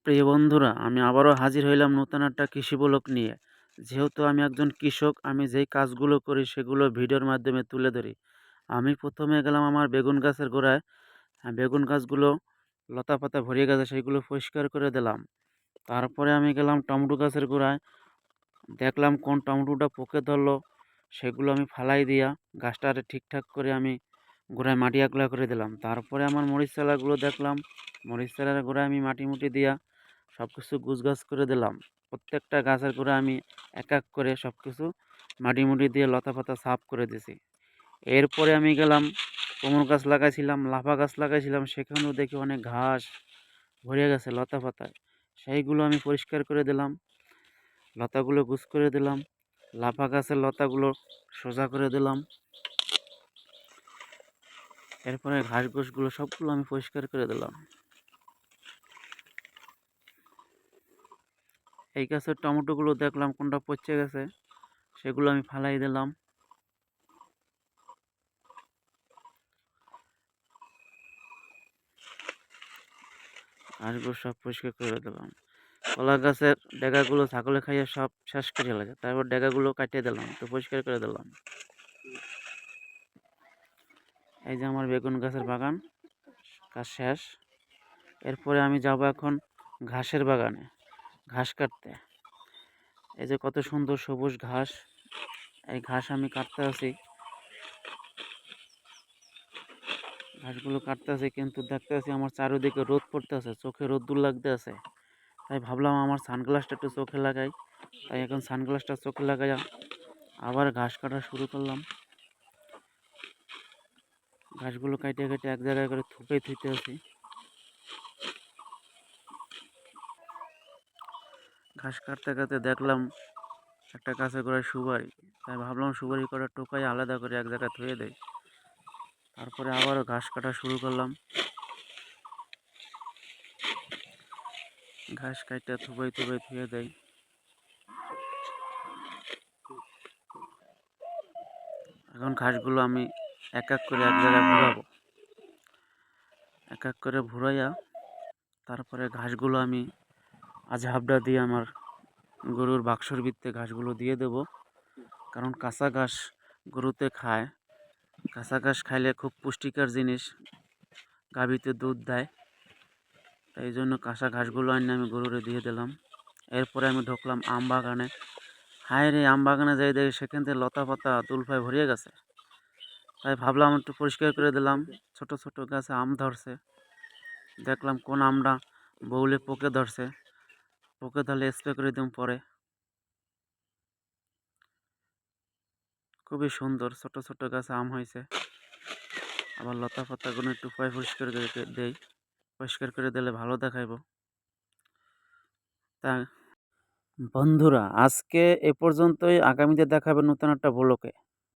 প্রিয় বন্ধুরা, আমি আবারও হাজির হইলাম নতুন একটা কৃষি ব্লগ নিয়ে। যেহেতু আমি একজন কৃষক, আমি যেই কাজগুলো করি সেগুলো ভিডিওর মাধ্যমে তুলে ধরি। আমি প্রথমে গেলাম আমার বেগুন গাছের গোড়ায়। বেগুন গাছগুলো লতাপাতা ভরিয়ে গেছে, সেইগুলো পরিষ্কার করে দিলাম। তারপরে আমি গেলাম টমেটো গাছের গোড়ায়, দেখলাম কোন টমেটোটা পোকে ধরলো, সেগুলো আমি ফালাই দিয়া গাছটারে ঠিকঠাক করে আমি গোড়ায় মাটি আগলা করে দিলাম। তারপরে আমার মরিচ চারাগুলো দেখলাম, মরিচ চারার গোড়ায় আমি মাটি মুটি দিয়া সব কিছু গুছগাছ করে দিলাম। প্রত্যেকটা গাছের গোড়ায় আমি এক এক করে সব কিছু মাটি মুটি দিয়ে লতা পাতা সাফ করে দিছি। এরপরে আমি গেলাম কুমড়ো গাছ লাগাইছিলাম, লাফা গাছ লাগাইছিলাম, সেখানেও দেখি অনেক ঘাস ভরে গেছে লতা পাতায়। সেইগুলো আমি পরিষ্কার করে দিলাম, লতাগুলো গুছ করে দিলাম, লাফা গাছের লতাগুলো সোজা করে দিলাম। এরপরে ঘাস ঘুষগুলো সবগুলো আমি পরিষ্কার করে দিলাম। এই গাছের টমেটোগুলো দেখলাম কোনটা পচে গেছে, সেগুলো আমি ফালাই দিলাম। ঘাসগুলো সব পরিষ্কার করে দিলাম। কলা গাছের ডেগাগুলো ছাগলে খাইয়ে সব শেষ করে লাগে, তারপর ডেগাগুলো কাটিয়ে দিলাম, তো পরিষ্কার করে দিলাম। এই যে আমার বেগুন গাছের বাগান, কাজ শেষ। এরপরে আমি যাব এখন ঘাসের বাগানে ঘাস কাটতে। এই যে কত সুন্দর সবুজ ঘাস, এই ঘাস আমি কাটতে আছি। ঘাসগুলো কাটতে আছি, কিন্তু দেখতে আছি আমার চারিদিকে রোদ পড়তে আছে, চোখে রোদ্দুর লাগতে আছে। তাই ভাবলাম আমার সানগ্লাসটা একটু চোখে লাগাই। তাই এখন সানগ্লাসটা চোখে লাগাইয়া আবার ঘাস কাটা শুরু করলাম। ঘাসগুলো কাটে কেটে এক জায়গায় করে থুইতে আছি। ঘাস কাটতে কাটতে দেখলাম একটা গাছে গোড়ায় সুপারি। তাই ভাবলাম সুপারি কটা টোকাই আলাদা করে এক জায়গায় থুয়ে দেয়। তারপরে আবারও ঘাস কাটা শুরু করলাম। ঘাস কাটতে থুবাই থুয়ে দেয়। এখন ঘাসগুলো আমি এক এক করে এক জায়গায় ভুরাবো। এক এক করে ভুরাইয়া তারপরে ঘাসগুলো আমি আজহাবড়া দিয়ে আমার গরুর বাক্সর ভিতরে ঘাসগুলো দিয়ে দেব। কারণ কাঁচা ঘাস গরুতে খায়, কাঁচা ঘাস খাইলে খুব পুষ্টিকর জিনিস, গাভীতে দুধ দেয়। তাই জন্য কাঁচা ঘাসগুলো আনি আমি গরুরে দিয়ে দিলাম। এরপরে আমি ঢুকলাম আম বাগানে। হায় রে, আম বাগানে যাই দেখি সেখান থেকে লতা পাতা তুলফায় ভরিয়ে গেছে। তাই ভাবলাম একটু পরিষ্কার করে দিলাম। ছোট ছোট গাছে আম ধরছে, দেখলাম কোন আমটা বউলে পোকে ধরছে, পোকে ধরলে স্প্রে করে দিলাম। পরে খুবই সুন্দর ছোট ছোট গাছে আম হয়েছে। আবার লতা পাতাগুলো একটু পরিষ্কার করে দেই, পরিষ্কার করে দিলে ভালো দেখাইব। তা বন্ধুরা, আজকে এ পর্যন্তই। আগামীতে দেখাবে নতুন একটা ব্লগে।